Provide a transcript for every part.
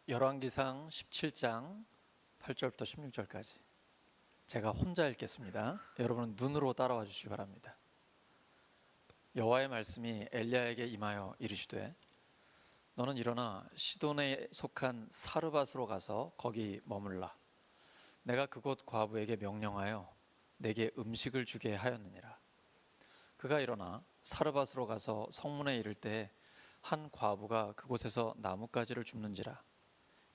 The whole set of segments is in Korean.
열왕기상 17장 8절부터 16절까지 제가 혼자 읽겠습니다. 여러분은 눈으로 따라와 주시기 바랍니다. 여호와의 말씀이 엘리야에게 임하여 이르시되 너는 일어나 시돈에 속한 사르밧으로 가서 거기 머물라. 내가 그곳 과부에게 명령하여 내게 음식을 주게 하였느니라. 그가 일어나 사르밧으로 가서 성문에 이를 때 한 과부가 그곳에서 나뭇가지를 줍는지라.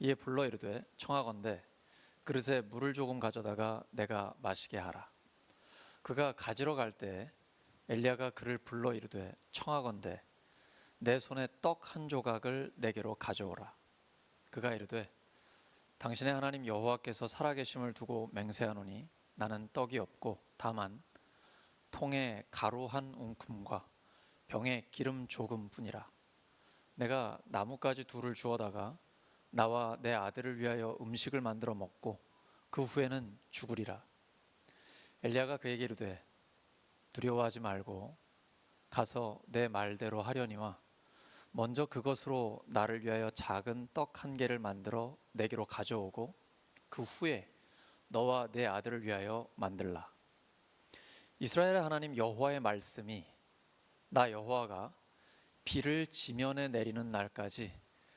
이에 불러 이르되 청하건대 그릇에 물을 조금 가져다가 내가 마시게 하라. 그가 가지러 갈 때 엘리야가 그를 불러 이르되 청하건대 내 손에 떡 한 조각을 내게로 가져오라. 그가 이르되 당신의 하나님 여호와께서 살아계심을 두고 맹세하노니 나는 떡이 없고 다만 통에 가루 한 웅큼과 병에 기름 조금 뿐이라. 내가 나뭇가지 둘을 주워다가 나와 내 아들을 위하여 음식을 만들어 먹고 그 후에는 죽으리라. 엘리야가 그에게 이르되 두려워하지 말고 가서 내 말대로 하려니와 먼저 그것으로 나를 위하여 작은 떡 한 개를 만들어 내게로 가져오고 그 후에 너와 내 아들을 위하여 만들라. 이스라엘의 하나님 여호와의 말씀이 나 여호와가 비를 지면에 내리는 날까지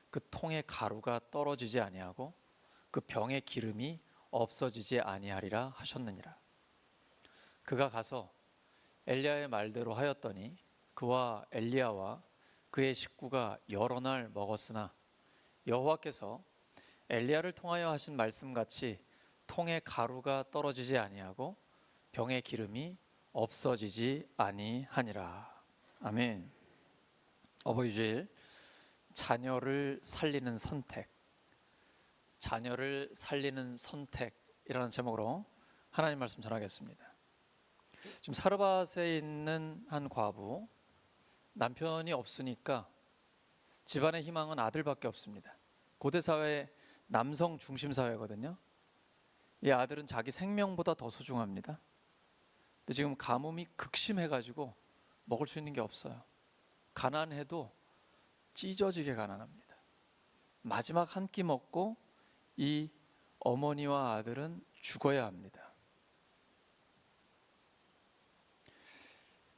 그 통의 가루가 떨어지지 아니하고 그 병의 기름이 없어지지 아니하리라 하셨느니라. 그가 가서 엘리야의 말대로 하였더니 그와 엘리야와 그의 식구가 여러 날 먹었으나 여호와께서 엘리야를 통하여 하신 말씀같이 통의 가루가 떨어지지 아니하고 병의 기름이 없어지지 아니하니라. 아멘. 어버이 주일 자녀를 살리는 선택, 자녀를 살리는 선택이라는 제목으로 하나님 말씀 전하겠습니다. 지금 사르밧에 있는 한 과부, 남편이 없으니까 집안의 희망은 아들밖에 없습니다. 고대 사회 남성 중심 사회거든요. 이 아들은 자기 생명보다 더 소중합니다. 근데 지금 가뭄이 극심해가지고 먹을 수 있는 게 없어요. 가난해도 찢어지게 가난합니다. 마지막 한 끼 먹고 이 어머니와 아들은 죽어야 합니다.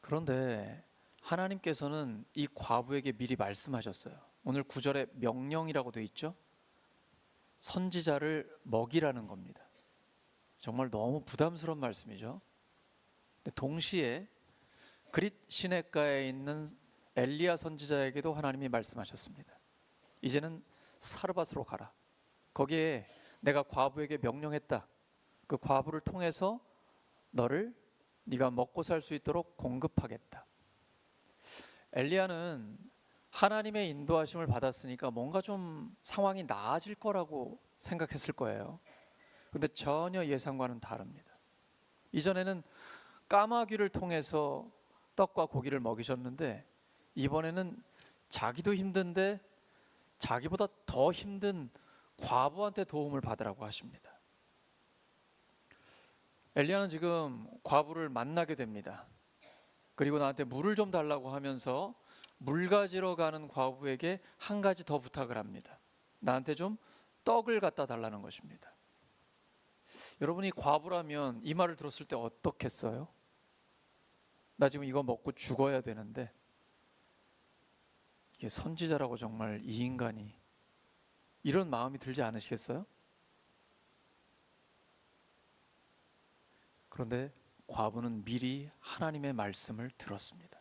그런데 하나님께서는 이 과부에게 미리 말씀하셨어요. 오늘 9절에 명령이라고 되어 있죠. 선지자를 먹이라는 겁니다. 정말 너무 부담스러운 말씀이죠. 동시에 그릿 시냇가에 있는 엘리야 선지자에게도 하나님이 말씀하셨습니다. 이제는 사르밧으로 가라. 거기에 내가 과부에게 명령했다. 그 과부를 통해서 네가 먹고 살 수 있도록 공급하겠다. 엘리야는 하나님의 인도하심을 받았으니까 뭔가 좀 상황이 나아질 거라고 생각했을 거예요. 그런데 전혀 예상과는 다릅니다. 이전에는 까마귀를 통해서 떡과 고기를 먹이셨는데 이번에는 자기도 힘든데 자기보다 더 힘든 과부한테 도움을 받으라고 하십니다. 엘리야는 지금 과부를 만나게 됩니다. 그리고 나한테 물을 좀 달라고 하면서 물 가지러 가는 과부에게 한 가지 더 부탁을 합니다. 나한테 좀 떡을 갖다 달라는 것입니다. 여러분이 과부라면 이 말을 들었을 때 어떻겠어요? 나 지금 이거 먹고 죽어야 되는데 이게 선지자라고 정말 이 인간이, 이런 마음이 들지 않으시겠어요? 그런데 과부는 미리 하나님의 말씀을 들었습니다.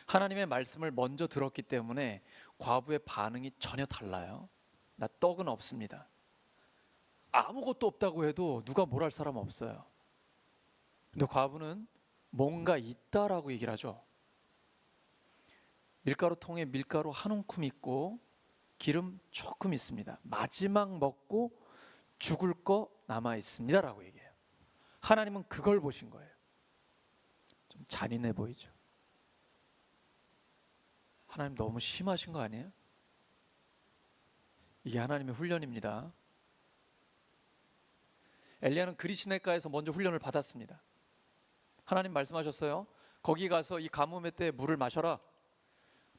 하나님의 말씀을 먼저 들었기 때문에 과부의 반응이 전혀 달라요. 나 떡은 없습니다. 아무것도 없다고 해도 누가 뭘 할 사람 없어요. 근데 과부는 뭔가 있다라고 얘기를 하죠. 밀가루통에 밀가루 한 움큼 있고 기름 조금 있습니다. 마지막 먹고 죽을 거 남아 있습니다 라고 얘기해요. 하나님은 그걸 보신 거예요. 좀 잔인해 보이죠. 하나님 너무 심하신 거 아니에요? 이게 하나님의 훈련입니다. 엘리야는 그릿 시냇가에서 먼저 훈련을 받았습니다. 하나님 말씀하셨어요. 거기 가서 이 가뭄의 때에 물을 마셔라.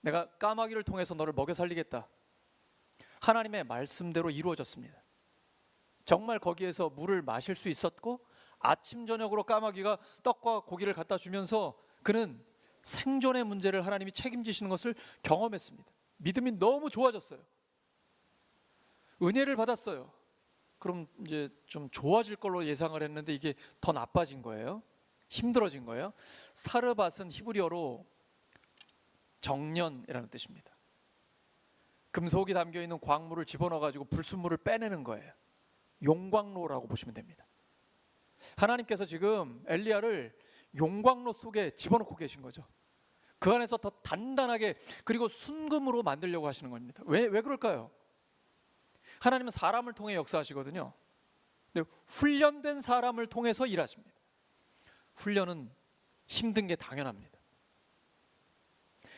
내가 까마귀를 통해서 너를 먹여 살리겠다. 하나님의 말씀대로 이루어졌습니다. 정말 거기에서 물을 마실 수 있었고 아침 저녁으로 까마귀가 떡과 고기를 갖다 주면서 그는 생존의 문제를 하나님이 책임지시는 것을 경험했습니다. 믿음이 너무 좋아졌어요. 은혜를 받았어요. 그럼 이제 좀 좋아질 걸로 예상을 했는데 이게 더 나빠진 거예요. 힘들어진 거예요. 사르밧은 히브리어로 정련이라는 뜻입니다. 금속이 담겨있는 광물을 집어넣어가지고 불순물을 빼내는 거예요. 용광로라고 보시면 됩니다. 하나님께서 지금 엘리야를 용광로 속에 집어넣고 계신 거죠. 그 안에서 더 단단하게 그리고 순금으로 만들려고 하시는 겁니다. 왜 그럴까요? 하나님은 사람을 통해 역사하시거든요. 근데 훈련된 사람을 통해서 일하십니다. 훈련은 힘든 게 당연합니다.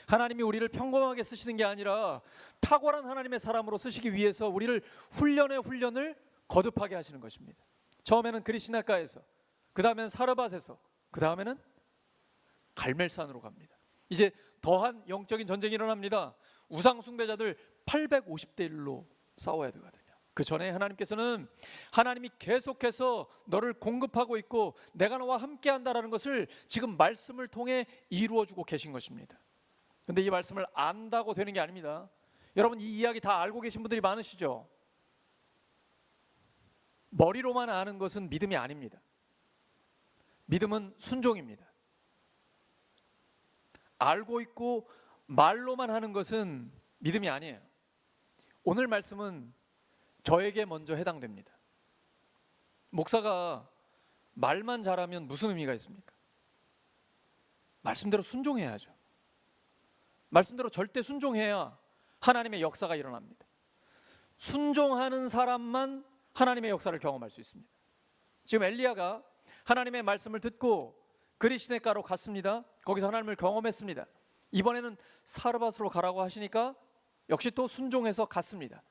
하나님이 우리를 평범하게 쓰시는 게 아니라 탁월한 하나님의 사람으로 쓰시기 위해서 우리를 훈련을 거듭하게 하시는 것입니다. 처음에는 그리시나가에서, 그 다음에는 사르밧에서, 그 다음에는 갈멜산으로 갑니다. 이제 더한 영적인 전쟁이 일어납니다. 우상 숭배자들 850대 1로 싸워야 되거든요. 그 전에 하나님께서는 하나님이 계속해서 너를 공급하고 있고 내가 너와 함께한다라는 것을 지금 말씀을 통해 이루어주고 계신 것입니다. 근데 이 말씀을 안다고 되는 게 아닙니다. 여러분 이 이야기 다 알고 계신 분들이 많으시죠? 머리로만 아는 것은 믿음이 아닙니다. 믿음은 순종입니다. 알고 있고 말로만 하는 것은 믿음이 아니에요. 오늘 말씀은 저에게 먼저 해당됩니다. 목사가 말만 잘하면 무슨 의미가 있습니까? 말씀대로 순종해야죠. 말씀대로 절대 순종해야 하나님의 역사가 일어납니다. 순종하는 사람만 하나님의 역사를 경험할 수 있습니다. 지금 엘리야가 하나님의 말씀을 듣고 그리시네가로 갔습니다. 거기서 하나님을 경험했습니다. 이번에는 사르밧으로 가라고 하시니까 역시 또 순종해서 갔습니다.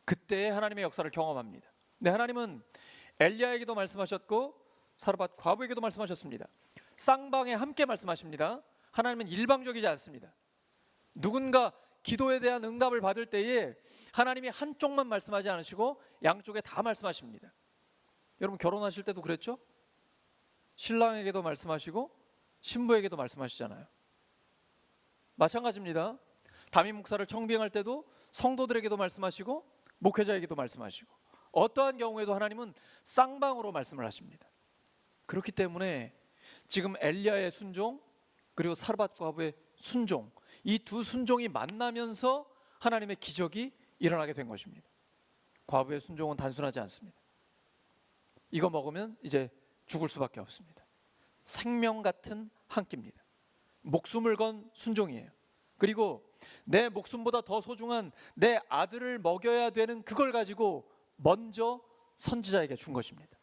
그때 하나님의 역사를 경험합니다. 네, 하나님은 엘리야에게도 말씀하셨고 사르밧 과부에게도 말씀하셨습니다. 쌍방에 함께 말씀하십니다. 하나님은 일방적이지 않습니다. 누군가 기도에 대한 응답을 받을 때에 하나님이 한쪽만 말씀하지 않으시고 양쪽에 다 말씀하십니다. 여러분 결혼하실 때도 그랬죠? 신랑에게도 말씀하시고 신부에게도 말씀하시잖아요. 마찬가지입니다. 담임 목사를 청빙할 때도 성도들에게도 말씀하시고 목회자에게도 말씀하시고 어떠한 경우에도 하나님은 쌍방으로 말씀을 하십니다. 그렇기 때문에 지금 엘리야의 순종 그리고 사르밧 과부의 순종, 이 두 순종이 만나면서 하나님의 기적이 일어나게 된 것입니다. 과부의 순종은 단순하지 않습니다. 이거 먹으면 이제 죽을 수밖에 없습니다. 생명 같은 한 끼입니다. 목숨을 건 순종이에요. 그리고 내 목숨보다 더 소중한 내 아들을 먹여야 되는 그걸 가지고 먼저 선지자에게 준 것입니다.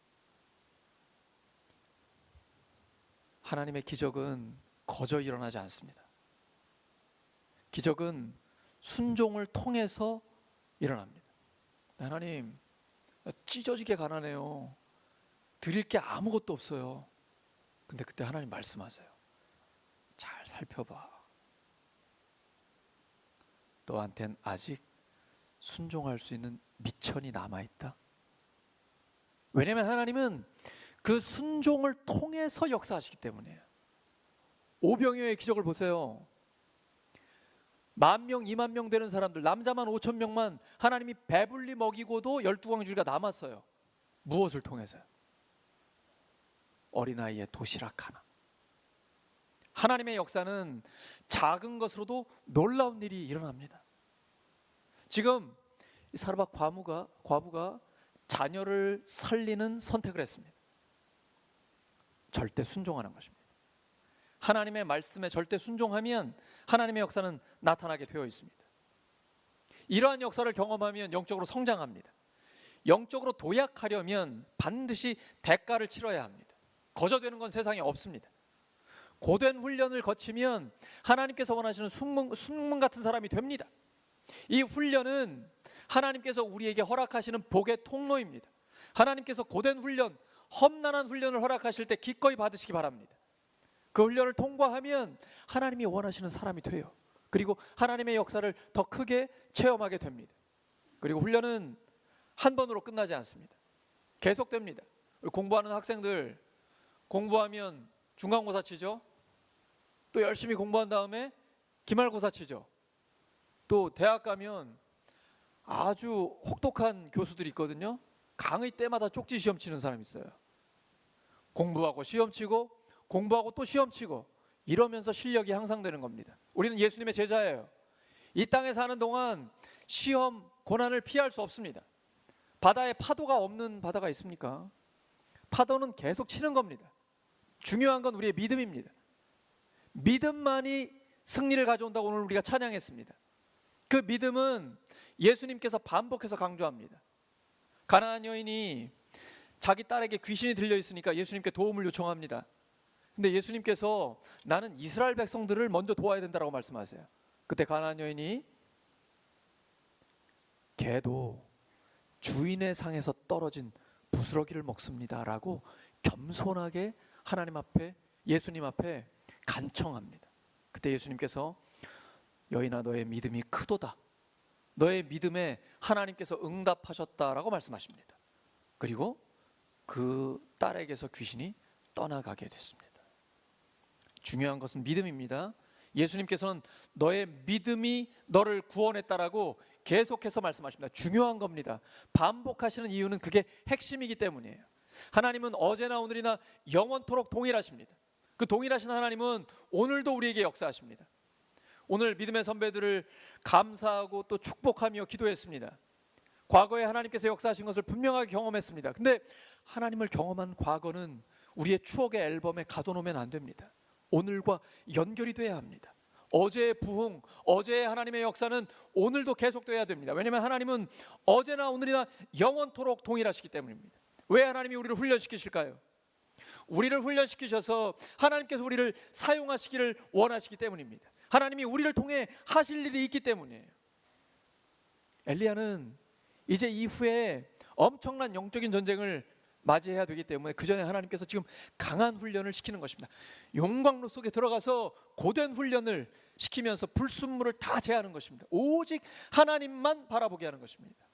하나님의 기적은 거저 일어나지 않습니다. 기적은 순종을 통해서 일어납니다. 하나님, 찢어지게 가난해요. 드릴 게 아무것도 없어요. 근데 그때 하나님 말씀하세요. 잘 살펴봐. 너한텐 아직 순종할 수 있는 미천이 남아있다. 왜냐하면 하나님은 그 순종을 통해서 역사하시기 때문이에요. 오병이어의 기적을 보세요. 10,000명, 20,000명 되는 사람들, 남자만 5,000명만 하나님이 배불리 먹이고도 12광주리가 남았어요. 무엇을 통해서요? 어린아이의 도시락 하나. 하나님의 역사는 작은 것으로도 놀라운 일이 일어납니다. 지금 이 사르밧 과부가 자녀를 살리는 선택을 했습니다. 절대 순종하는 것입니다. 하나님의 말씀에 절대 순종하면 하나님의 역사는 나타나게 되어 있습니다. 이러한 역사를 경험하면 영적으로 성장합니다. 영적으로 도약하려면 반드시 대가를 치러야 합니다. 거저되는 건 세상에 없습니다. 고된 훈련을 거치면 하나님께서 원하시는 순문 같은 사람이 됩니다. 이 훈련은 하나님께서 우리에게 허락하시는 복의 통로입니다. 하나님께서 고된 훈련, 험난한 훈련을 허락하실 때 기꺼이 받으시기 바랍니다. 그 훈련을 통과하면 하나님이 원하시는 사람이 돼요. 그리고 하나님의 역사를 더 크게 체험하게 됩니다. 그리고 훈련은 한 번으로 끝나지 않습니다. 계속됩니다. 공부하는 학생들, 공부하면 중간고사 치죠. 또 열심히 공부한 다음에 기말고사 치죠. 또 대학 가면 아주 혹독한 교수들이 있거든요. 강의 때마다 쪽지 시험 치는 사람이 있어요. 공부하고 시험 치고 공부하고 또 시험 치고 이러면서 실력이 향상되는 겁니다. 우리는 예수님의 제자예요. 이 땅에 사는 동안 시험, 고난을 피할 수 없습니다. 바다에 파도가 없는 바다가 있습니까? 파도는 계속 치는 겁니다. 중요한 건 우리의 믿음입니다. 믿음만이 승리를 가져온다고 오늘 우리가 찬양했습니다. 그 믿음은 예수님께서 반복해서 강조합니다. 가나안 여인이 자기 딸에게 귀신이 들려 있으니까 예수님께 도움을 요청합니다. 근데 예수님께서 나는 이스라엘 백성들을 먼저 도와야 된다고 말씀하세요. 그때 가나안 여인이 개도 주인의 상에서 떨어진 부스러기를 먹습니다 라고 겸손하게 하나님 앞에, 예수님 앞에 간청합니다. 그때 예수님께서 여인아 너의 믿음이 크도다, 너의 믿음에 하나님께서 응답하셨다라고 말씀하십니다. 그리고 그 딸에게서 귀신이 떠나가게 됐습니다. 중요한 것은 믿음입니다. 예수님께서는 너의 믿음이 너를 구원했다라고 계속해서 말씀하십니다. 중요한 겁니다. 반복하시는 이유는 그게 핵심이기 때문이에요. 하나님은 어제나 오늘이나 영원토록 동일하십니다. 그 동일하신 하나님은 오늘도 우리에게 역사하십니다. 오늘 믿음의 선배들을 감사하고 또 축복하며 기도했습니다. 과거에 하나님께서 역사하신 것을 분명하게 경험했습니다. 근데 하나님을 경험한 과거는 우리의 추억의 앨범에 가둬놓으면 안 됩니다. 오늘과 연결이 돼야 합니다. 어제의 부흥, 어제의 하나님의 역사는 오늘도 계속돼야 됩니다. 왜냐하면 하나님은 어제나 오늘이나 영원토록 동일하시기 때문입니다. 왜 하나님이 우리를 훈련시키실까요? 우리를 훈련시키셔서 하나님께서 우리를 사용하시기를 원하시기 때문입니다. 하나님이 우리를 통해 하실 일이 있기 때문이에요. 엘리야는 이제 이후에 엄청난 영적인 전쟁을 맞이해야 되기 때문에 그 전에 하나님께서 지금 강한 훈련을 시키는 것입니다. 용광로 속에 들어가서 고된 훈련을 시키면서 불순물을 다 제하는 것입니다. 오직 하나님만 바라보게 하는 것입니다.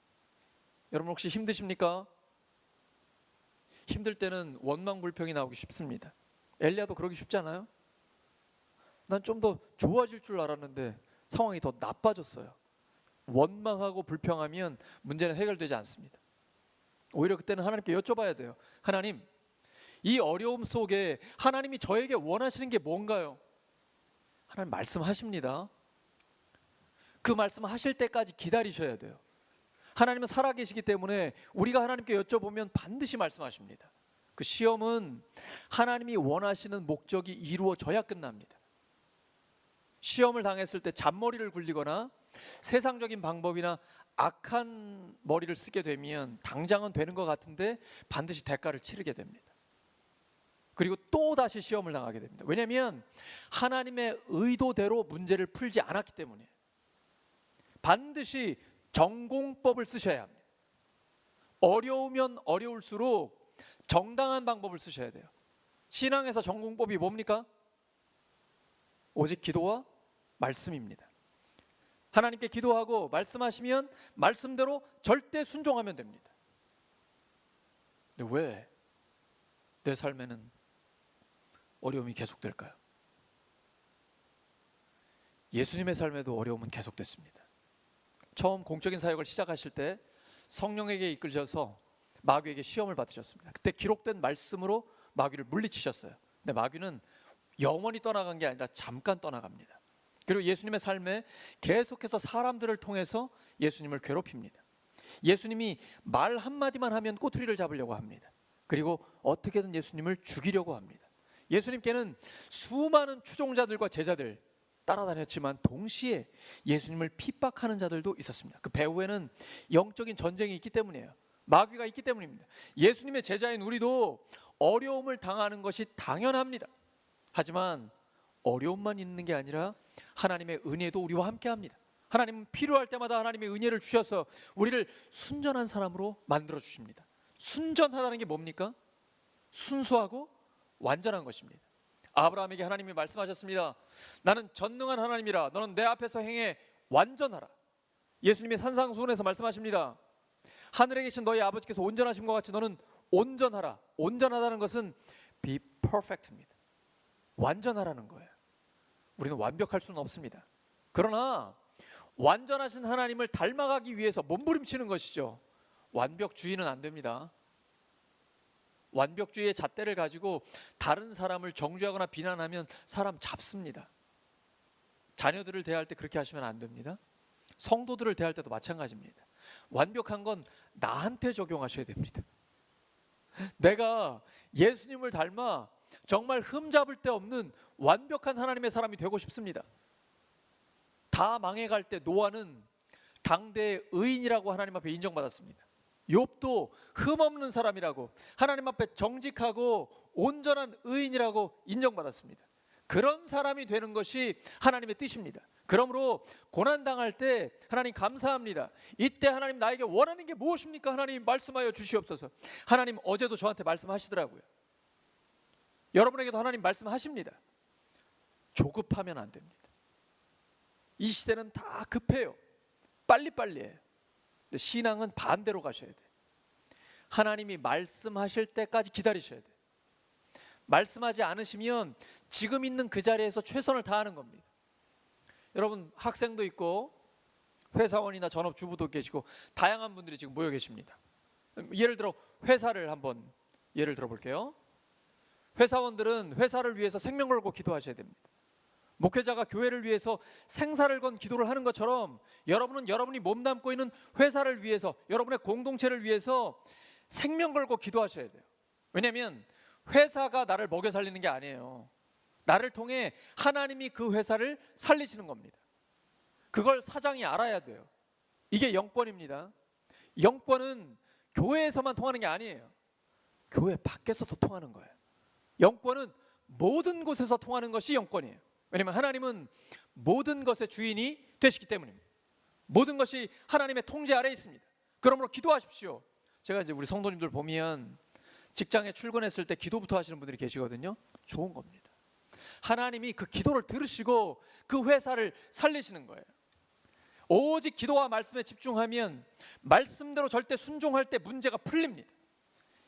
여러분 혹시 힘드십니까? 힘들 때는 원망불평이 나오기 쉽습니다. 엘리야도 그러기 쉽지 않아요? 난 좀 더 좋아질 줄 알았는데 상황이 더 나빠졌어요. 원망하고 불평하면 문제는 해결되지 않습니다. 오히려 그때는 하나님께 여쭤봐야 돼요. 하나님, 이 어려움 속에 하나님이 저에게 원하시는 게 뭔가요? 하나님 말씀하십니다. 그 말씀하실 때까지 기다리셔야 돼요. 하나님은 살아계시기 때문에 우리가 하나님께 여쭤보면 반드시 말씀하십니다. 그 시험은 하나님이 원하시는 목적이 이루어져야 끝납니다. 시험을 당했을 때 잔머리를 굴리거나 세상적인 방법이나 악한 머리를 쓰게 되면 당장은 되는 것 같은데 반드시 대가를 치르게 됩니다. 그리고 또 다시 시험을 당하게 됩니다. 왜냐하면 하나님의 의도대로 문제를 풀지 않았기 때문에. 반드시 정공법을 쓰셔야 합니다. 어려우면 어려울수록 정당한 방법을 쓰셔야 돼요. 신앙에서 정공법이 뭡니까? 오직 기도와 말씀입니다. 하나님께 기도하고 말씀하시면 말씀대로 절대 순종하면 됩니다. 근데 왜 내 삶에는 어려움이 계속될까요? 예수님의 삶에도 어려움은 계속됐습니다. 처음 공적인 사역을 시작하실 때 성령에게 이끌려서 마귀에게 시험을 받으셨습니다. 그때 기록된 말씀으로 마귀를 물리치셨어요. 근데 마귀는 영원히 떠나간 게 아니라 잠깐 떠나갑니다. 그리고 예수님의 삶에 계속해서 사람들을 통해서 예수님을 괴롭힙니다. 예수님이 말 한마디만 하면 꼬투리를 잡으려고 합니다. 그리고 어떻게든 예수님을 죽이려고 합니다. 예수님께는 수많은 추종자들과 제자들 따라다녔지만 동시에 예수님을 핍박하는 자들도 있었습니다. 그 배후에는 영적인 전쟁이 있기 때문이에요. 마귀가 있기 때문입니다. 예수님의 제자인 우리도 어려움을 당하는 것이 당연합니다. 하지만 어려움만 있는 게 아니라 하나님의 은혜도 우리와 함께합니다. 하나님은 필요할 때마다 하나님의 은혜를 주셔서 우리를 순전한 사람으로 만들어 주십니다. 순전하다는 게 뭡니까? 순수하고 완전한 것입니다. 아브라함에게 하나님이 말씀하셨습니다. 나는 전능한 하나님이라 너는 내 앞에서 행해 완전하라. 예수님이 산상수훈에서 말씀하십니다. 하늘에 계신 너희 아버지께서 온전하심과 같이 너는 온전하라. 온전하다는 것은 be perfect입니다. 완전하라는 거예요. 우리는 완벽할 수는 없습니다. 그러나 완전하신 하나님을 닮아가기 위해서 몸부림치는 것이죠. 완벽주의는 안 됩니다. 완벽주의의 잣대를 가지고 다른 사람을 정죄하거나 비난하면 사람 잡습니다. 자녀들을 대할 때 그렇게 하시면 안 됩니다. 성도들을 대할 때도 마찬가지입니다. 완벽한 건 나한테 적용하셔야 됩니다. 내가 예수님을 닮아 정말 흠잡을 데 없는 완벽한 하나님의 사람이 되고 싶습니다. 다 망해갈 때 노아는 당대의 의인이라고 하나님 앞에 인정받았습니다. 욥도 흠없는 사람이라고 하나님 앞에 정직하고 온전한 의인이라고 인정받았습니다. 그런 사람이 되는 것이 하나님의 뜻입니다. 그러므로 고난당할 때 하나님 감사합니다. 이때 하나님 나에게 원하는 게 무엇입니까? 하나님 말씀하여 주시옵소서. 하나님 어제도 저한테 말씀하시더라고요. 여러분에게도 하나님 말씀하십니다. 조급하면 안 됩니다. 이 시대는 다 급해요. 빨리빨리 해요. 근데 신앙은 반대로 가셔야 돼요. 하나님이 말씀하실 때까지 기다리셔야 돼요. 말씀하지 않으시면 지금 있는 그 자리에서 최선을 다하는 겁니다. 여러분 학생도 있고 회사원이나 전업주부도 계시고 다양한 분들이 지금 모여 계십니다. 예를 들어 회사를 한번 예를 들어 볼게요. 회사원들은 회사를 위해서 생명 걸고 기도하셔야 됩니다. 목회자가 교회를 위해서 생사를 건 기도를 하는 것처럼 여러분은 여러분이 몸담고 있는 회사를 위해서 여러분의 공동체를 위해서 생명 걸고 기도하셔야 돼요. 왜냐하면 회사가 나를 먹여 살리는 게 아니에요. 나를 통해 하나님이 그 회사를 살리시는 겁니다. 그걸 사장이 알아야 돼요. 이게 영권입니다. 영권은 교회에서만 통하는 게 아니에요. 교회 밖에서도 통하는 거예요. 영권은 모든 곳에서 통하는 것이 영권이에요. 왜냐하면 하나님은 모든 것의 주인이 되시기 때문입니다. 모든 것이 하나님의 통제 아래에 있습니다. 그러므로 기도하십시오. 제가 이제 우리 성도님들 보면 직장에 출근했을 때 기도부터 하시는 분들이 계시거든요. 좋은 겁니다. 하나님이 그 기도를 들으시고 그 회사를 살리시는 거예요. 오직 기도와 말씀에 집중하면 말씀대로 절대 순종할 때 문제가 풀립니다.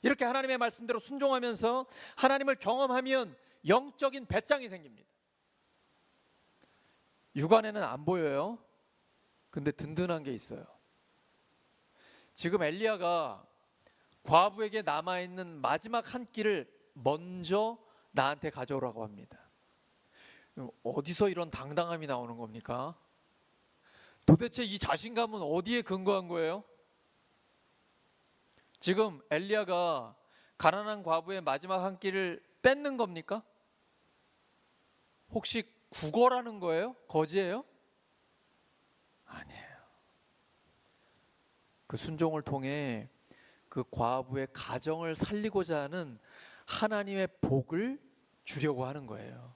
이렇게 하나님의 말씀대로 순종하면서 하나님을 경험하면 영적인 배짱이 생깁니다. 육안에는 안 보여요. 근데 든든한 게 있어요. 지금 엘리야가 과부에게 남아있는 마지막 한 끼를 먼저 나한테 가져오라고 합니다. 어디서 이런 당당함이 나오는 겁니까? 도대체 이 자신감은 어디에 근거한 거예요? 지금 엘리야가 가난한 과부의 마지막 한 끼를 뺏는 겁니까? 혹시 국어라는 거예요? 거지예요? 아니에요. 그 순종을 통해 그 과부의 가정을 살리고자 하는 하나님의 복을 주려고 하는 거예요.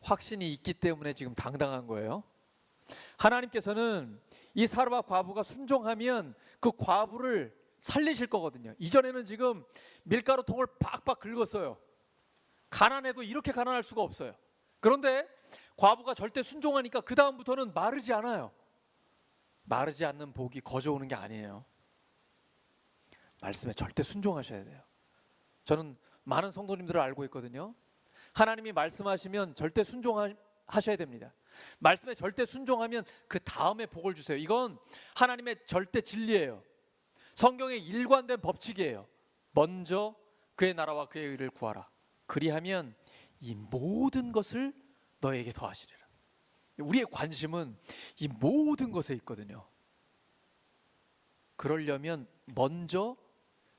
확신이 있기 때문에 지금 당당한 거예요. 하나님께서는 이 사르밧 과부가 순종하면 그 과부를 살리실 거거든요. 이전에는 지금 밀가루통을 팍팍 긁었어요. 가난해도 이렇게 가난할 수가 없어요. 그런데 과부가 절대 순종하니까 그 다음부터는 마르지 않아요. 마르지 않는 복이 거저오는 게 아니에요. 말씀에 절대 순종하셔야 돼요. 저는 많은 성도님들을 알고 있거든요. 하나님이 말씀하시면 절대 순종하셔야 됩니다. 말씀에 절대 순종하면 그 다음에 복을 주세요. 이건 하나님의 절대 진리예요. 성경의 일관된 법칙이에요. 먼저 그의 나라와 그의 의를 구하라. 그리하면 이 모든 것을 너에게 더하시리라. 우리의 관심은 이 모든 것에 있거든요. 그러려면 먼저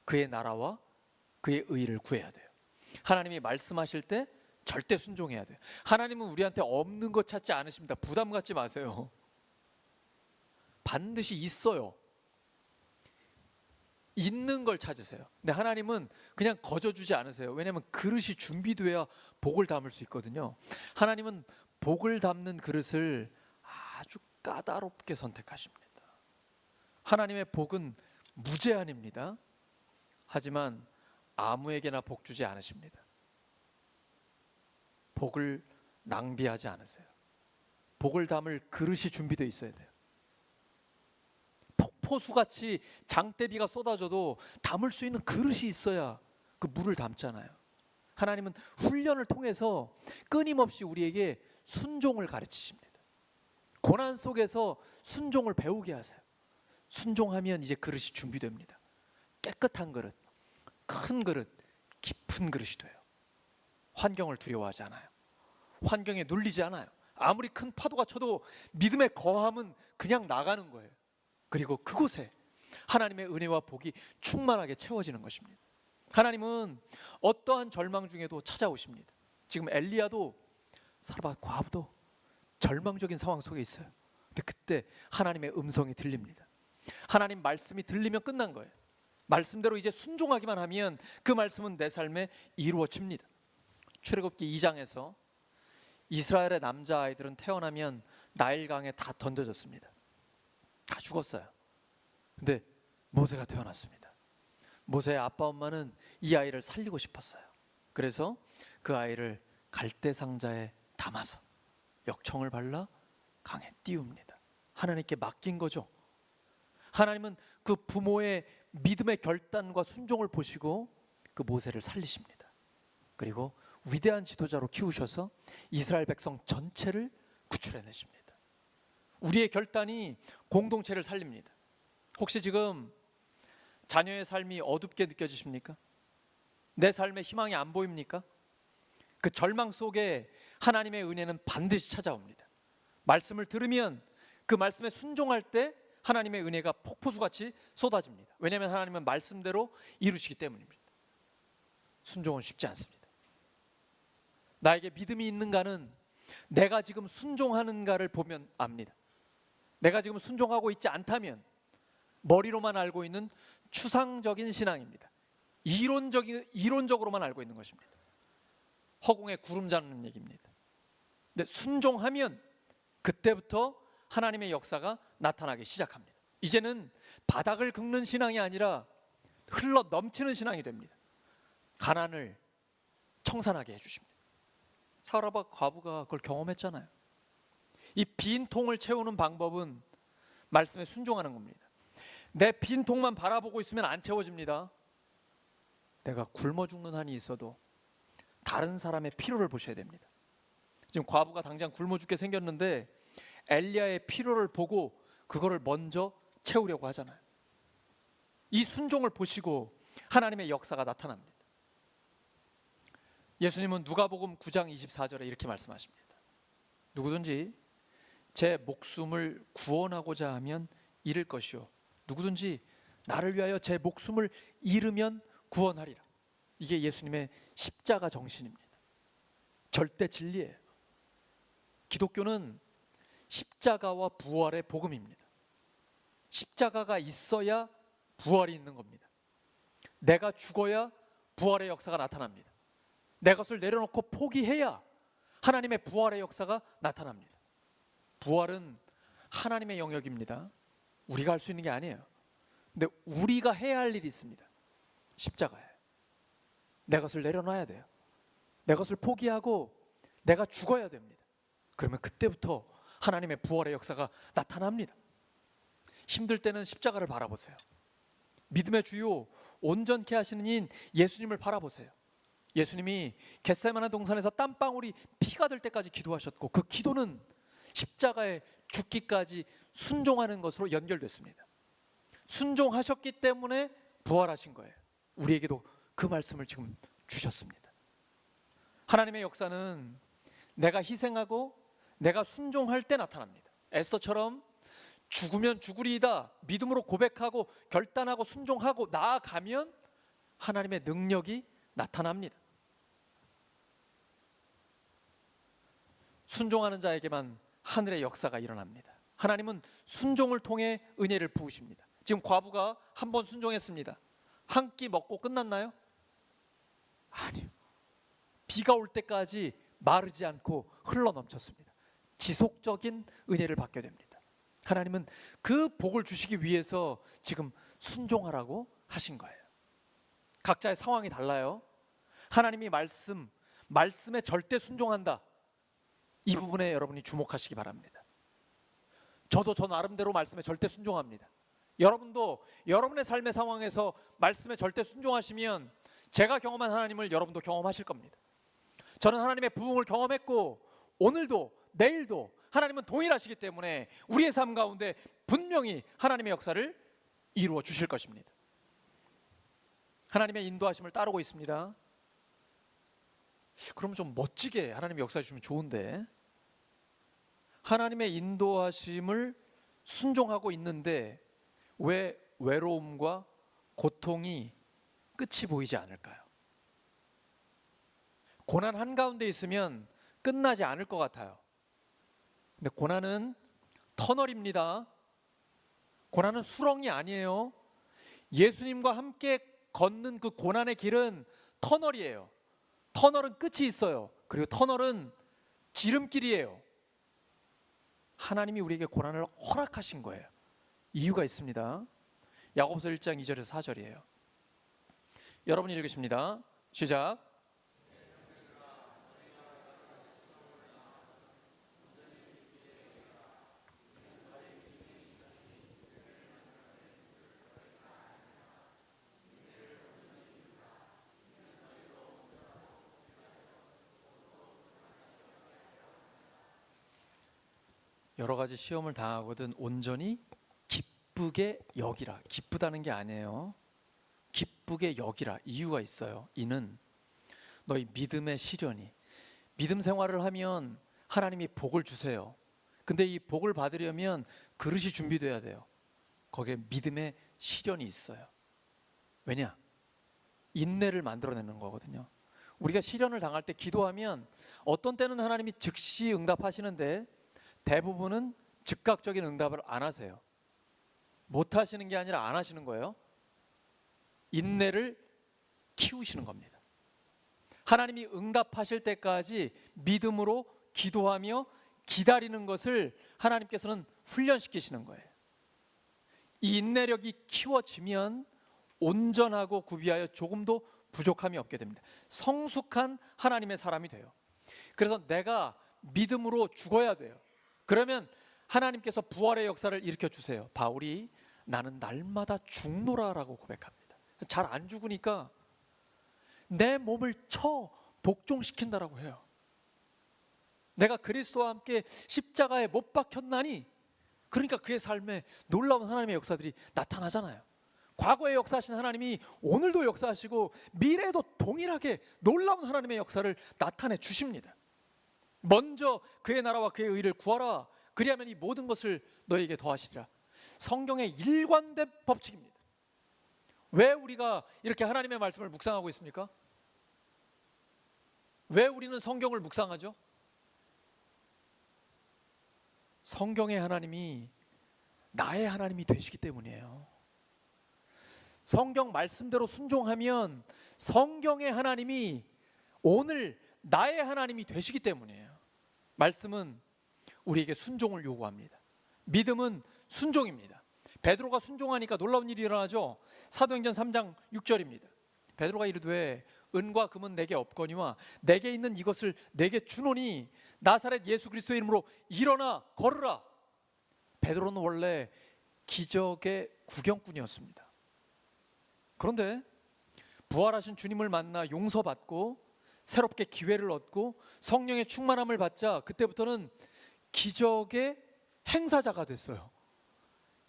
그의 나라와 그의 의를 구해야 돼요. 하나님이 말씀하실 때 절대 순종해야 돼요. 하나님은 우리한테 없는 것 찾지 않으십니다. 부담 갖지 마세요. 반드시 있어요. 있는 걸 찾으세요. 근데 하나님은 그냥 거저주지 않으세요. 왜냐하면 그릇이 준비돼야 복을 담을 수 있거든요. 하나님은 복을 담는 그릇을 아주 까다롭게 선택하십니다. 하나님의 복은 무제한입니다. 하지만 아무에게나 복 주지 않으십니다. 복을 낭비하지 않으세요. 복을 담을 그릇이 준비되어 있어야 돼요. 폭포수같이 장대비가 쏟아져도 담을 수 있는 그릇이 있어야 그 물을 담잖아요. 하나님은 훈련을 통해서 끊임없이 우리에게 순종을 가르치십니다. 고난 속에서 순종을 배우게 하세요. 순종하면 이제 그릇이 준비됩니다. 깨끗한 그릇, 큰 그릇, 깊은 그릇이 돼요. 환경을 두려워하지 않아요. 환경에 눌리지 않아요. 아무리 큰 파도가 쳐도 믿음의 거함은 그냥 나가는 거예요. 그리고 그곳에 하나님의 은혜와 복이 충만하게 채워지는 것입니다. 하나님은 어떠한 절망 중에도 찾아오십니다. 지금 엘리야도 사르밧 과부도 절망적인 상황 속에 있어요. 근데 그때 하나님의 음성이 들립니다. 하나님 말씀이 들리면 끝난 거예요. 말씀대로 이제 순종하기만 하면 그 말씀은 내 삶에 이루어집니다. 출애굽기 2장에서 이스라엘의 남자아이들은 태어나면 나일강에 다 던져졌습니다. 다 죽었어요. 근데 모세가 태어났습니다. 모세의 아빠 엄마는 이 아이를 살리고 싶었어요. 그래서 그 아이를 갈대 상자에 담아서 역청을 발라 강에 띄웁니다. 하나님께 맡긴 거죠. 하나님은 그 부모의 믿음의 결단과 순종을 보시고 그 모세를 살리십니다. 그리고 위대한 지도자로 키우셔서 이스라엘 백성 전체를 구출해내십니다. 우리의 결단이 공동체를 살립니다. 혹시 지금 자녀의 삶이 어둡게 느껴지십니까? 내 삶에 희망이 안 보입니까? 그 절망 속에 하나님의 은혜는 반드시 찾아옵니다. 말씀을 들으면 그 말씀에 순종할 때 하나님의 은혜가 폭포수같이 쏟아집니다. 왜냐하면 하나님은 말씀대로 이루시기 때문입니다. 순종은 쉽지 않습니다. 나에게 믿음이 있는가는 내가 지금 순종하는가를 보면 압니다. 내가 지금 순종하고 있지 않다면 머리로만 알고 있는 추상적인 신앙입니다. 이론적으로만 알고 있는 것입니다. 허공에 구름 잡는 얘기입니다. 근데 순종하면 그때부터 하나님의 역사가 나타나기 시작합니다. 이제는 바닥을 긁는 신앙이 아니라 흘러 넘치는 신앙이 됩니다. 가난을 청산하게 해주십니다. 사르밧 과부가 그걸 경험했잖아요. 이 빈 통을 채우는 방법은 말씀에 순종하는 겁니다. 내 빈 통만 바라보고 있으면 안 채워집니다. 내가 굶어 죽는 한이 있어도 다른 사람의 필요를 보셔야 됩니다. 지금 과부가 당장 굶어 죽게 생겼는데 엘리야의 필요를 보고 그거를 먼저 채우려고 하잖아요. 이 순종을 보시고 하나님의 역사가 나타납니다. 예수님은 누가복음 9장 24절에 이렇게 말씀하십니다. 누구든지 제 목숨을 구원하고자 하면 잃을 것이요 누구든지 나를 위하여 제 목숨을 잃으면 구원하리라. 이게 예수님의 십자가 정신입니다. 절대 진리예요. 기독교는 십자가와 부활의 복음입니다. 십자가가 있어야 부활이 있는 겁니다. 내가 죽어야 부활의 역사가 나타납니다. 내 것을 내려놓고 포기해야 하나님의 부활의 역사가 나타납니다. 부활은 하나님의 영역입니다. 우리가 할 수 있는 게 아니에요. 근데 우리가 해야 할 일이 있습니다. 십자가예요. 내 것을 내려놔야 돼요. 내 것을 포기하고 내가 죽어야 됩니다. 그러면 그때부터 하나님의 부활의 역사가 나타납니다. 힘들 때는 십자가를 바라보세요. 믿음의 주요 온전케 하시는 이인 예수님을 바라보세요. 예수님이 겟세마네 동산에서 땀방울이 피가 될 때까지 기도하셨고 그 기도는 십자가에 죽기까지 순종하는 것으로 연결됐습니다. 순종하셨기 때문에 부활하신 거예요. 우리에게도 그 말씀을 지금 주셨습니다. 하나님의 역사는 내가 희생하고 내가 순종할 때 나타납니다. 에스더처럼 죽으면 죽으리이다 믿음으로 고백하고 결단하고 순종하고 나아가면 하나님의 능력이 나타납니다. 순종하는 자에게만 하늘의 역사가 일어납니다. 하나님은 순종을 통해 은혜를 부으십니다. 지금 과부가 한 번 순종했습니다. 한 끼 먹고 끝났나요? 아니요. 비가 올 때까지 마르지 않고 흘러 넘쳤습니다. 지속적인 은혜를 받게 됩니다. 하나님은 그 복을 주시기 위해서 지금 순종하라고 하신 거예요. 각자의 상황이 달라요. 하나님이 말씀에 절대 순종한다. 이 부분에 여러분이 주목하시기 바랍니다. 저도 저 나름대로 말씀에 절대 순종합니다. 여러분도 여러분의 삶의 상황에서 말씀에 절대 순종하시면 제가 경험한 하나님을 여러분도 경험하실 겁니다. 저는 하나님의 부흥을 경험했고 오늘도 내일도 하나님은 동일하시기 때문에 우리의 삶 가운데 분명히 하나님의 역사를 이루어 주실 것입니다. 하나님의 인도하심을 따르고 있습니다. 그럼 좀 멋지게 하나님의 역사해 주시면 좋은데, 하나님의 인도하심을 순종하고 있는데 왜 외로움과 고통이 끝이 보이지 않을까요? 고난 한가운데 있으면 끝나지 않을 것 같아요. 근데 고난은 터널입니다. 고난은 수렁이 아니에요. 예수님과 함께 걷는 그 고난의 길은 터널이에요. 터널은 끝이 있어요. 그리고 터널은 지름길이에요. 하나님이 우리에게 고난을 허락하신 거예요. 이유가 있습니다. 야고보서 1장 2절에서 4절이에요. 여러분이 읽으십니다. 시작. 여러 가지 시험을 당하거든 온전히 기쁘게 여기라. 기쁘다는 게 아니에요. 기쁘게 여기라. 이유가 있어요. 이는 너희 믿음의 시련이, 믿음 생활을 하면 하나님이 복을 주세요. 근데 이 복을 받으려면 그릇이 준비돼야 돼요. 거기에 믿음의 시련이 있어요. 왜냐? 인내를 만들어내는 거거든요. 우리가 시련을 당할 때 기도하면 어떤 때는 하나님이 즉시 응답하시는데 대부분은 즉각적인 응답을 안 하세요. 못 하시는 게 아니라 안 하시는 거예요. 인내를 키우시는 겁니다. 하나님이 응답하실 때까지 믿음으로 기도하며 기다리는 것을 하나님께서는 훈련시키시는 거예요. 이 인내력이 키워지면 온전하고 구비하여 조금도 부족함이 없게 됩니다. 성숙한 하나님의 사람이 돼요. 그래서 내가 믿음으로 죽어야 돼요. 그러면 하나님께서 부활의 역사를 일으켜 주세요. 바울이 나는 날마다 죽노라라고 고백합니다. 잘 안 죽으니까 내 몸을 쳐 복종시킨다라고 해요. 내가 그리스도와 함께 십자가에 못 박혔나니, 그러니까 그의 삶에 놀라운 하나님의 역사들이 나타나잖아요. 과거에 역사하신 하나님이 오늘도 역사하시고 미래에도 동일하게 놀라운 하나님의 역사를 나타내 주십니다. 먼저 그의 나라와 그의 의를 구하라. 그리하면 이 모든 것을 너에게 더하시리라. 성경의 일관된 법칙입니다. 왜 우리가 이렇게 하나님의 말씀을 묵상하고 있습니까? 왜 우리는 성경을 묵상하죠? 성경의 하나님이 나의 하나님이 되시기 때문이에요. 성경 말씀대로 순종하면 성경의 하나님이 오늘 나의 하나님이 되시기 때문이에요. 말씀은 우리에게 순종을 요구합니다. 믿음은 순종입니다. 베드로가 순종하니까 놀라운 일이 일어나죠. 사도행전 3장 6절입니다. 베드로가 이르되 은과 금은 내게 없거니와 내게 있는 이것을 내게 주노니 나사렛 예수 그리스도의 이름으로 일어나 걸으라. 베드로는 원래 기적의 구경꾼이었습니다. 그런데 부활하신 주님을 만나 용서받고 새롭게 기회를 얻고 성령의 충만함을 받자 그때부터는 기적의 행사자가 됐어요.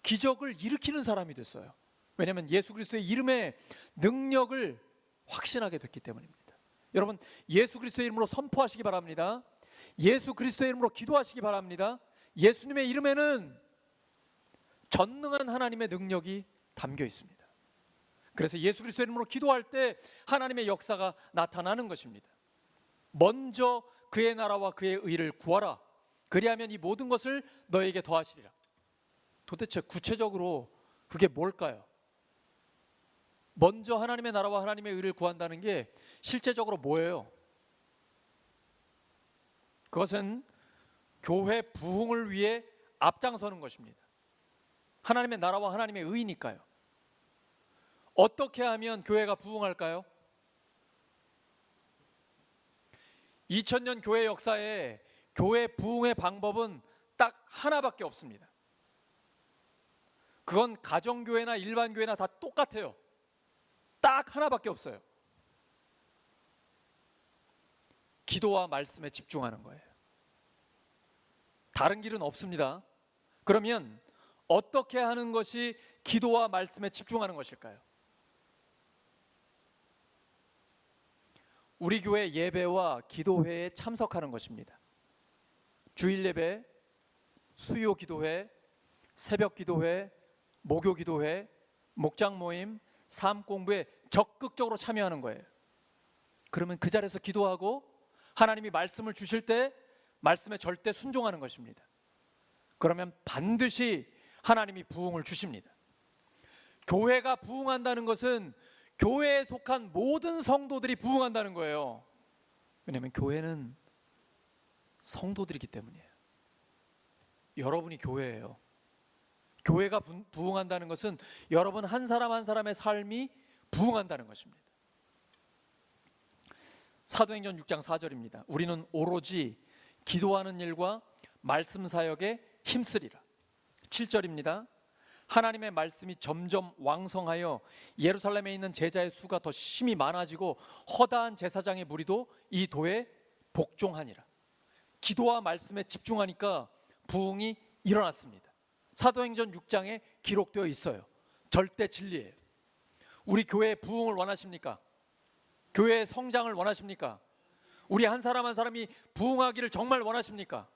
기적을 일으키는 사람이 됐어요. 왜냐하면 예수 그리스도의 이름의 능력을 확신하게 됐기 때문입니다. 여러분, 예수 그리스도의 이름으로 선포하시기 바랍니다. 예수 그리스도의 이름으로 기도하시기 바랍니다. 예수님의 이름에는 전능한 하나님의 능력이 담겨 있습니다. 그래서 예수 그리스도의 이름으로 기도할 때 하나님의 역사가 나타나는 것입니다. 먼저 그의 나라와 그의 의를 구하라. 그리하면 이 모든 것을 너에게 더하시리라. 도대체 구체적으로 그게 뭘까요? 먼저 하나님의 나라와 하나님의 의를 구한다는 게 실제적으로 뭐예요? 그것은 교회 부흥을 위해 앞장서는 것입니다. 하나님의 나라와 하나님의 의니까요. 어떻게 하면 교회가 부흥할까요? 2000년 교회 역사에 교회 부흥의 방법은 딱 하나밖에 없습니다. 그건 가정교회나 일반 교회나 다 똑같아요. 딱 하나밖에 없어요. 기도와 말씀에 집중하는 거예요. 다른 길은 없습니다. 그러면 어떻게 하는 것이 기도와 말씀에 집중하는 것일까요? 우리 교회 예배와 기도회에 참석하는 것입니다. 주일 예배, 수요 기도회, 새벽 기도회, 목요 기도회, 목장 모임, 삶 공부에 적극적으로 참여하는 거예요. 그러면 그 자리에서 기도하고 하나님이 말씀을 주실 때 말씀에 절대 순종하는 것입니다. 그러면 반드시 하나님이 부흥을 주십니다. 교회가 부흥한다는 것은 교회에 속한 모든 성도들이 부흥한다는 거예요. 왜냐하면 교회는 성도들이기 때문이에요. 여러분이 교회예요. 교회가 부흥한다는 것은 여러분 한 사람 한 사람의 삶이 부흥한다는 것입니다. 사도행전 6장 4절입니다. 우리는 오로지 기도하는 일과 말씀 사역에 힘쓰리라. 7절입니다. 하나님의 말씀이 점점 왕성하여 예루살렘에 있는 제자의 수가 더 심히 많아지고 허다한 제사장의 무리도 이 도에 복종하니라. 기도와 말씀에 집중하니까 부흥이 일어났습니다. 사도행전 6장에 기록되어 있어요. 절대 진리예요. 우리 교회의 부흥을 원하십니까? 교회의 성장을 원하십니까? 우리 한 사람 한 사람이 부흥하기를 정말 원하십니까?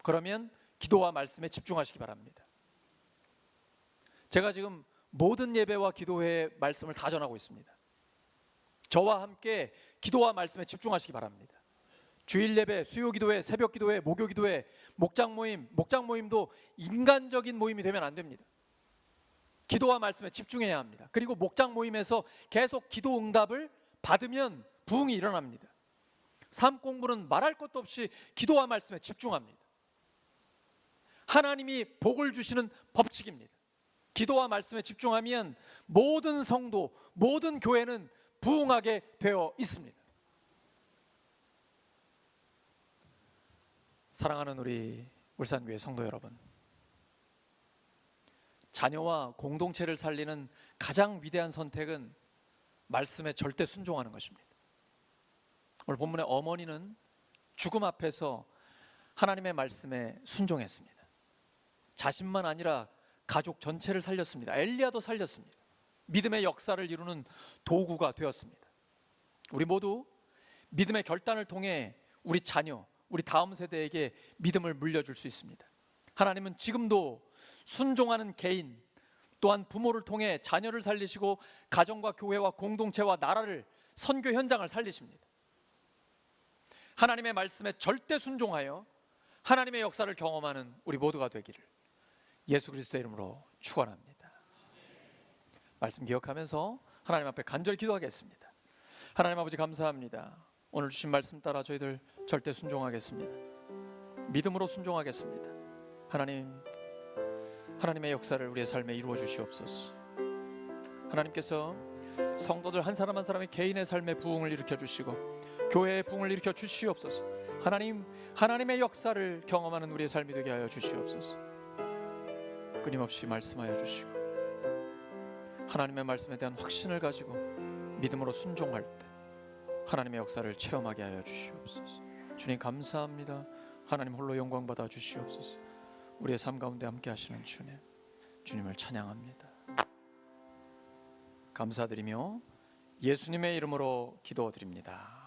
그러면 기도와 말씀에 집중하시기 바랍니다. 제가 지금 모든 예배와 기도회의 말씀을 다 전하고 있습니다. 저와 함께 기도와 말씀에 집중하시기 바랍니다. 주일 예배, 수요 기도회, 새벽 기도회, 목요 기도회, 목장 모임도 인간적인 모임이 되면 안 됩니다. 기도와 말씀에 집중해야 합니다. 그리고 목장 모임에서 계속 기도 응답을 받으면 부흥이 일어납니다. 삶 공부는 말할 것도 없이 기도와 말씀에 집중합니다. 하나님이 복을 주시는 법칙입니다. 기도와 말씀에 집중하면 모든 성도, 모든 교회는 부흥하게 되어 있습니다. 사랑하는 우리 울산교회 성도 여러분, 자녀와 공동체를 살리는 가장 위대한 선택은 말씀에 절대 순종하는 것입니다. 오늘 본문의 어머니는 죽음 앞에서 하나님의 말씀에 순종했습니다. 자신만 아니라 가족 전체를 살렸습니다. 엘리야도 살렸습니다. 믿음의 역사를 이루는 도구가 되었습니다. 우리 모두 믿음의 결단을 통해 우리 자녀, 우리 다음 세대에게 믿음을 물려줄 수 있습니다. 하나님은 지금도 순종하는 개인, 또한 부모를 통해 자녀를 살리시고 가정과 교회와 공동체와 나라를, 선교 현장을 살리십니다. 하나님의 말씀에 절대 순종하여 하나님의 역사를 경험하는 우리 모두가 되기를 예수 그리스도의 이름으로 축원합니다. 말씀 기억하면서 하나님 앞에 간절히 기도하겠습니다. 하나님 아버지 감사합니다. 오늘 주신 말씀 따라 저희들 절대 순종하겠습니다. 믿음으로 순종하겠습니다. 하나님의 역사를 우리의 삶에 이루어 주시옵소서. 하나님께서 성도들 한 사람 한 사람의 개인의 삶의 부흥을 일으켜 주시고 교회의 부흥을 일으켜 주시옵소서. 하나님의 역사를 경험하는 우리의 삶이 되게 하여 주시옵소서. 끊임없이 말씀하여 주시고 하나님의 말씀에 대한 확신을 가지고 믿음으로 순종할 때 하나님의 역사를 체험하게 하여 주시옵소서. 주님 감사합니다. 하나님 홀로 영광 받아 주시옵소서. 우리의 삶 가운데 함께 하시는 주님을 찬양합니다. 감사드리며 예수님의 이름으로 기도드립니다.